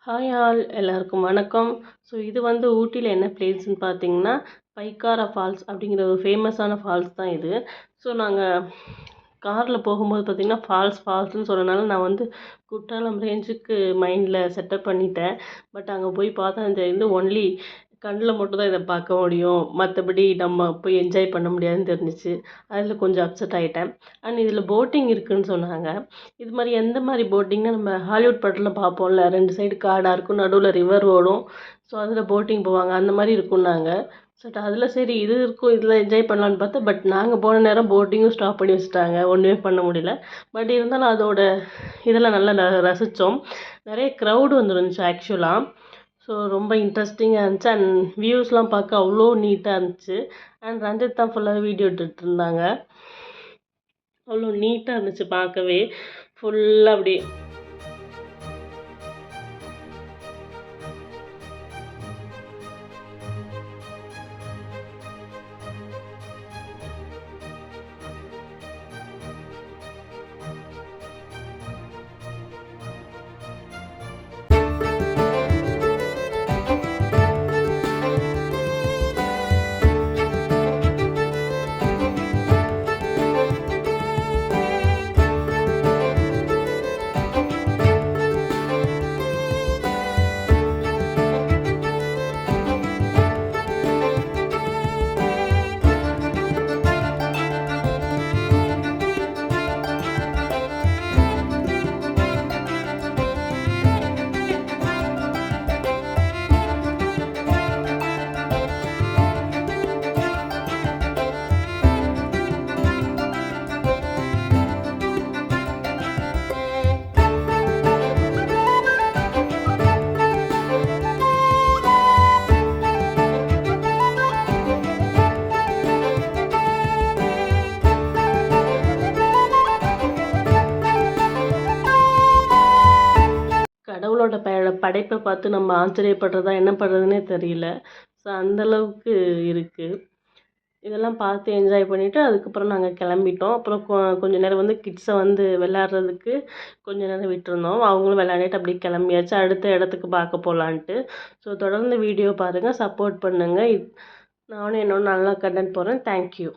Hi all எல்லாருக்கும் வணக்கம். So இது வந்து ஊட்டியில் என்ன பிளேஸ்ன்னு பார்த்தீங்கன்னா பைக்காரா ஃபால்ஸ் அப்படிங்கிற ஒரு ஃபேமஸான ஃபால்ஸ் தான் இது. ஸோ நாங்கள் காரில் போகும்போது பார்த்திங்கன்னா ஃபால்ஸ்னு சொன்னனால நான் வந்து குற்றாலம் ரேஞ்சுக்கு மைண்டில் செட்டப் பண்ணிட்டேன். பட் அங்கே போய் பார்த்தா இந்த ஒன்லி கண்ணில் மட்டும் தான் இதை பார்க்க முடியும், மற்றபடி நம்ம போய் என்ஜாய் பண்ண முடியாதுன்னு தெரிஞ்சிச்சு. அதில் கொஞ்சம் அப்செட் ஆகிட்டேன். அண்ட் இதில் போட்டிங் இருக்குதுன்னு சொன்னாங்க. இது மாதிரி எந்த மாதிரி போட்டிங்னா நம்ம ஹாலிவுட் படத்தில் பார்ப்போம்ல, 2 சைடு காடாக இருக்கும், நடுவில் ரிவர் ஓடும். ஸோ அதில் போட்டிங் போவாங்க, அந்த மாதிரி இருக்குன்னாங்க. அதில் சரி இது இருக்கும், இதில் என்ஜாய் பண்ணலான்னு பார்த்தா, பட் நாங்கள் போன நேரம் போட்டிங்கும் ஸ்டாப் பண்ணி வச்சுட்டாங்க, ஒன்றுமே பண்ண முடியல. பட் இருந்தாலும் அதோட இதெல்லாம் நல்லா ரசித்தோம். நிறைய க்ரௌடு வந்துருந்துச்சு ஆக்சுவலாக. ஸோ ரொம்ப இன்ட்ரெஸ்டிங்காக இருந்துச்சு. அண்ட் வியூஸ்லாம் பார்க்க அவ்வளோ நீட்டாக இருந்துச்சு. அண்ட் ரஞ்சித் தான் ஃபுல்லாக வீடியோ எடுத்துகிட்டு இருந்தாங்க. அவ்வளோ நீட்டாக இருந்துச்சு பார்க்கவே, ஃபுல்லாக அப்படியே. கடவுளோட படைப்பை பார்த்து நம்ம ஆச்சரியப்படுறதா என்ன பண்ணுறதுனே தெரியல. ஸோ அந்தளவுக்கு இருக்குது. இதெல்லாம் பார்த்து என்ஜாய் பண்ணிவிட்டு அதுக்கப்புறம் நாங்கள் கிளம்பிட்டோம். அப்புறம் கொஞ்சம் நேரம் வந்து கிட்ஸை வந்து விளையாடுறதுக்கு கொஞ்சம் நேரம் விட்டுருந்தோம். அவங்களும் விளையாடிட்டு அப்படியே கிளம்பியாச்சு அடுத்த இடத்துக்கு பார்க்க போகலான்ட்டு. ஸோ தொடர்ந்து வீடியோ பாருங்கள், சப்போர்ட் பண்ணுங்கள். நானும் என்னோட நல்லா கண்டென்ட் போடுறேன். தேங்க்யூ.